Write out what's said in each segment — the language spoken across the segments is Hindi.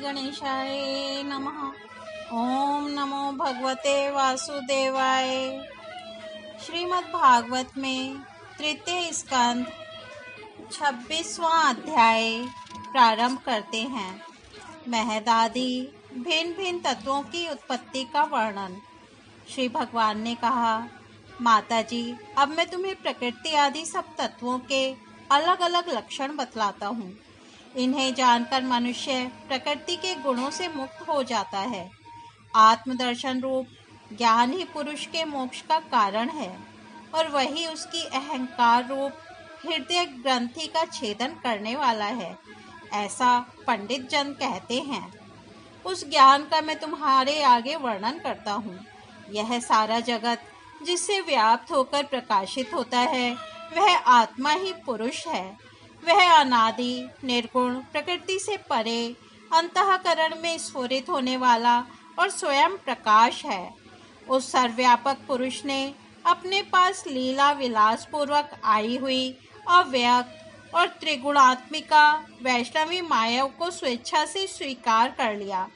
गणेशाय नमः। ओम नमो भगवते वासुदेवाय। श्रीमद् भागवत में तृतीय स्कंद 26वां अध्याय प्रारंभ करते हैं। महदादि भिन्न भिन्न तत्वों की उत्पत्ति का वर्णन। श्री भगवान ने कहा, माता जी, अब मैं तुम्हें प्रकृति आदि सब तत्वों के अलग अलग लक्षण बतलाता हूँ। इन्हें जानकर मनुष्य प्रकृति के गुणों से मुक्त हो जाता है। आत्मदर्शन रूप ज्ञान ही पुरुष के मोक्ष का कारण है और वही उसकी अहंकार रूप हृदय ग्रंथि का छेदन करने वाला है, ऐसा पंडित जन कहते हैं। उस ज्ञान का मैं तुम्हारे आगे वर्णन करता हूँ। यह सारा जगत जिससे व्याप्त होकर प्रकाशित होता है, वह आत्मा ही पुरुष है। वह अनादि निर्गुण प्रकृति से परे अंतःकरण में स्फुरित होने वाला और स्वयं प्रकाश है। उस सर्वव्यापक पुरुष ने अपने पास लीला विलास पूर्वक आई हुई अव्यक्त और त्रिगुणात्मिका वैष्णवी माया को स्वेच्छा से स्वीकार कर लिया।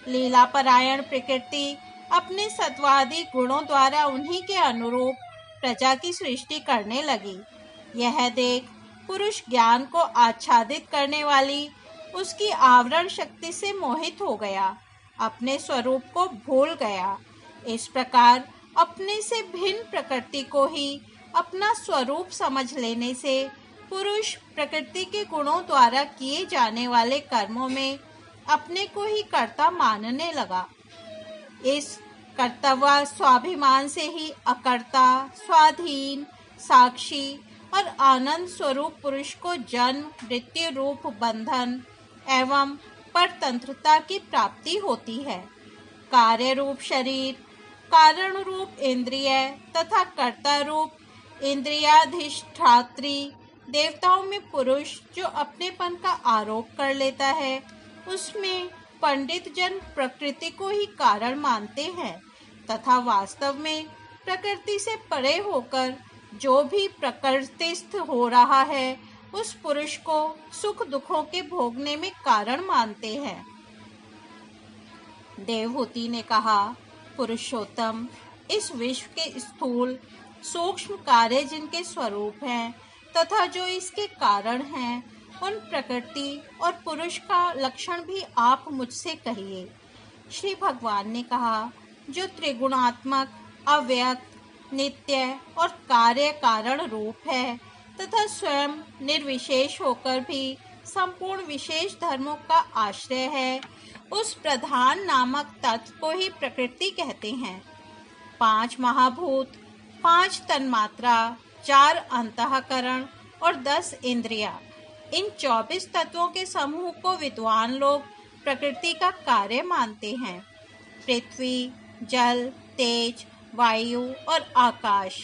लीला परायण प्रकृति अपने सत्वादि गुणों द्वारा उन्हीं के अनुरूप प्रजा की सृष्टि करने लगी। यह देख पुरुष ज्ञान को आच्छादित करने वाली उसकी आवरण शक्ति से मोहित हो गया, अपने स्वरूप को भूल गया। इस प्रकार अपने से भिन्न प्रकृति को ही अपना स्वरूप समझ लेने से पुरुष प्रकृति के गुणों द्वारा किए जाने वाले कर्मों में अपने को ही कर्ता मानने लगा। इस कर्तव्य स्वाभिमान से ही अकर्ता, स्वाधीन, साक्षी और आनंद स्वरूप पुरुष को जन्म मृत्यु रूप बंधन एवं परतंत्रता की प्राप्ति होती है। कार्य रूप शरीर, कारण रूप इंद्रिय तथा कर्ता रूप इंद्रियाधिष्ठात्री देवताओं में पुरुष जो अपनेपन का आरोप कर लेता है, उसमें पंडित जन प्रकृति को ही कारण मानते हैं तथा वास्तव में प्रकृति से परे होकर जो भी प्रकृतिस्थ हो रहा है, उस पुरुष को सुख दुखों के भोगने में कारण मानते हैं। देवहूति ने कहा, पुरुषोत्तम, इस विश्व के स्थूल सूक्ष्म कार्य जिनके स्वरूप हैं तथा जो इसके कारण हैं, उन प्रकृति और पुरुष का लक्षण भी आप मुझसे कहिए। श्री भगवान ने कहा, जो त्रिगुणात्मक, अव्यक्त, नित्य और कार्य कारण रूप है तथा स्वयं निर्विशेष होकर भी संपूर्ण विशेष धर्मों का आश्रय है, उस प्रधान नामक तत्व को ही प्रकृति कहते हैं। 5 महाभूत, 5 तन्मात्रा, 4 अंतःकरण और 10 इंद्रियां, इन 24 तत्वों के समूह को विद्वान लोग प्रकृति का कार्य मानते हैं। पृथ्वी, जल, तेज, वायु और आकाश,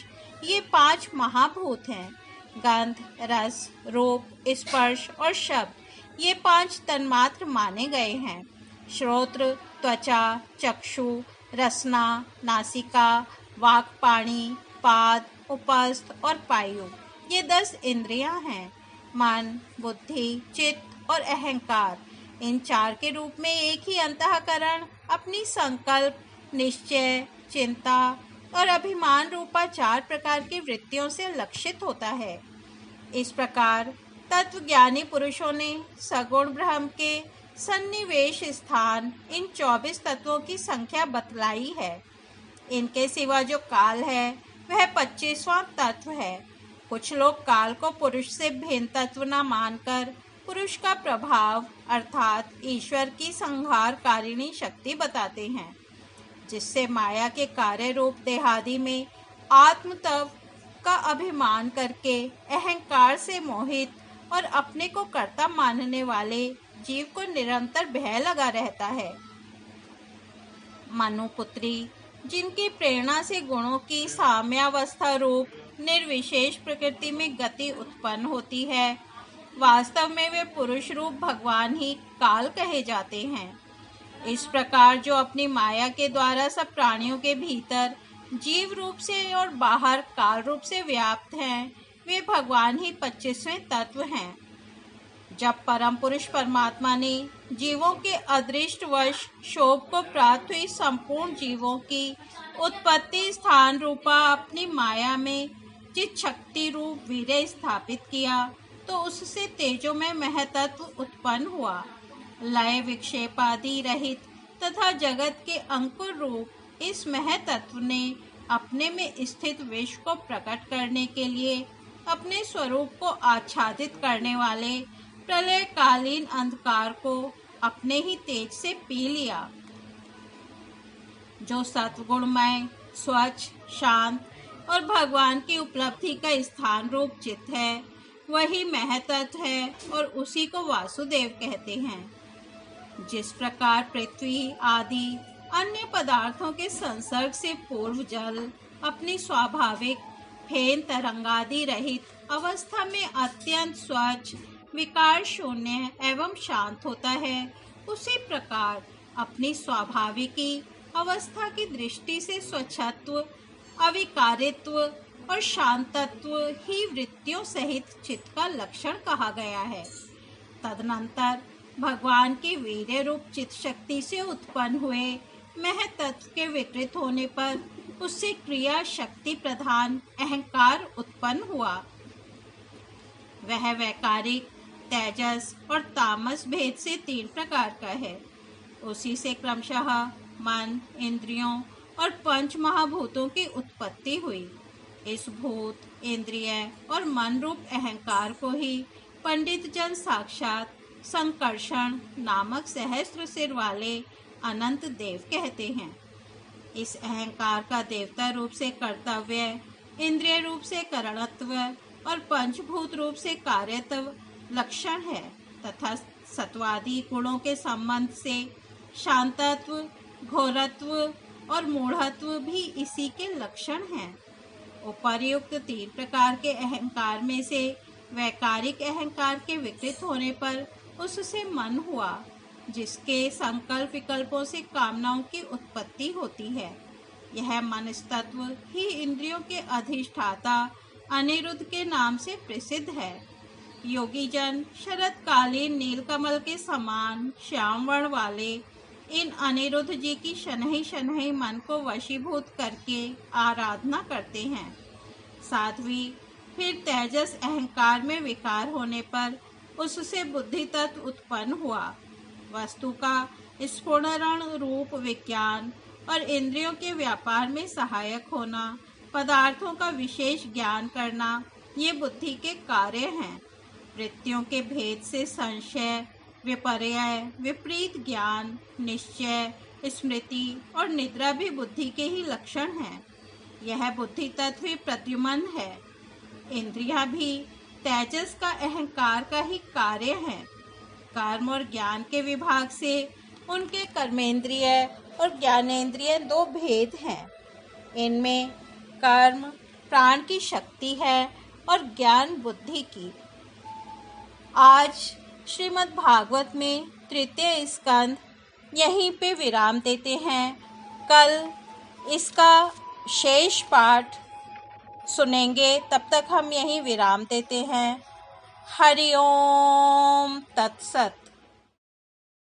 ये 5 महाभूत हैं। गंध, रस, रूप, स्पर्श और शब्द, ये 5 तन्मात्र माने गए हैं। श्रोत्र, त्वचा, चक्षु, रसना, नासिका, वाक्पाणी, पाद, उपस्थ और पायु, ये 10 इंद्रियां हैं। मन, बुद्धि, चित्त और अहंकार, इन 4 के रूप में एक ही अंतःकरण अपनी संकल्प, निश्चय, चिंता और अभिमान रूपा 4 प्रकार की वृत्तियों से लक्षित होता है। इस प्रकार तत्वज्ञानी पुरुषों ने सगुण ब्रह्म के सन्निवेश स्थान इन 24 तत्वों की संख्या बतलाई है। इनके सिवा जो काल है, वह 25वां तत्व है। कुछ लोग काल को पुरुष से भिन्न तत्व न मानकर पुरुष का प्रभाव अर्थात ईश्वर की संहारकारिणी शक्ति बताते हैं, जिससे माया के कार्य रूप देहादि में आत्म तत्व का अभिमान करके अहंकार से मोहित और अपने को कर्ता मानने वाले जीव को निरंतर भय लगा रहता है। मनुपुत्री, जिनकी प्रेरणा से गुणों की साम्यावस्था रूप निर्विशेष प्रकृति में गति उत्पन्न होती है, वास्तव में वे पुरुष रूप भगवान ही काल कहे जाते हैं। इस प्रकार जो अपनी माया के द्वारा सब प्राणियों के भीतर जीव रूप से और बाहर काल रूप से व्याप्त हैं, वे भगवान ही 25वें तत्व हैं। जब परम पुरुष परमात्मा ने जीवों के अदृष्टवश शोभ को प्राप्त हुई संपूर्ण जीवों की उत्पत्ति स्थान रूपा अपनी माया में चित शक्ति रूप वीर्य स्थापित किया, तो उससे तेजोमय महतत्व उत्पन्न हुआ। लय विक्षेप आदि रहित तथा जगत के अंकुर रूप इस महतत्व ने अपने में स्थित विश्व को प्रकट करने के लिए अपने स्वरूप को आच्छादित करने वाले प्रलयकालीन अंधकार को अपने ही तेज से पी लिया। जो सत्गुणमय, स्वच्छ, शांत और भगवान की उपलब्धि का स्थान रूप चित्त है, वही महतत्व है और उसी को वासुदेव कहते हैं। जिस प्रकार पृथ्वी आदि अन्य पदार्थों के संसर्ग से पूर्व जल अपनी स्वाभाविक फेन तरंगादि रहित अवस्था में अत्यंत स्वच्छ, विकार शून्य एवं शांत होता है, उसी प्रकार अपनी स्वाभाविकी अवस्था की दृष्टि से स्वच्छत्व, अविकारित्व और शांतत्व ही वृत्तियों सहित चित्त का लक्षण कहा गया है। तदनंतर भगवान की वीर्य रूप चित्त शक्ति से उत्पन्न हुए महतत्व के विकृत होने पर उससे क्रिया शक्ति प्रधान अहंकार उत्पन्न हुआ। वह वैकारिक, तेजस और तामस भेद से 3 प्रकार का है। उसी से क्रमशः मन, इंद्रियों और 5 महाभूतों की उत्पत्ति हुई। इस भूत, इंद्रिय और मन रूप अहंकार को ही पंडित जन साक्षात संकर्षण नामक सहस्त्र सिर वाले अनंत देव कहते हैं। इस अहंकार का देवता रूप से कर्तव्य, इंद्रिय रूप से करणत्व और पंचभूत रूप से कार्यत्व लक्षण है तथा सत्वादि गुणों के संबंध से शांतत्व, घोरत्व और मूढ़त्व भी इसी के लक्षण हैं। उपर्युक्त 3 प्रकार के अहंकार में से वैकारिक अहंकार के विकृत होने पर उससे मन हुआ, जिसके संकल्प विकल्पों से कामनाओं की उत्पत्ति होती है। यह मनस्तत्व ही इंद्रियों के अधिष्ठाता अनिरुद्ध के नाम से प्रसिद्ध है। योगी जन शरतकालीन नीलकमल के समान श्याम वर्ण वाले इन अनिरुद्ध जी की शनहि शनहि मन को वशीभूत करके आराधना करते हैं। साध्वी फिर तेजस अहंकार में विकार होने पर उससे बुद्धि तत्व उत्पन्न हुआ। वस्तु का स्फुरण रूप विज्ञान और इंद्रियों के व्यापार में सहायक होना, पदार्थों का विशेष ज्ञान करना, ये बुद्धि के कार्य हैं। वृत्तियों के भेद से संशय, विपर्यय, विपरीत ज्ञान, निश्चय, स्मृति और निद्रा भी बुद्धि के ही लक्षण हैं। यह बुद्धि तत्व ही प्रद्युम्न है। इंद्रियां भी तेजस का अहंकार का ही कार्य हैं। कर्म और ज्ञान के विभाग से उनके कर्मेंद्रिय और ज्ञानेंद्रिय 2 भेद हैं। इनमें कर्म प्राण की शक्ति है और ज्ञान बुद्धि की। आज श्रीमद् भागवत में 3 स्कंद यहीं पे विराम देते हैं। कल इसका शेष पाठ सुनेंगे, तब तक हम यहीं विराम देते हैं। हरि ओम तत्सत।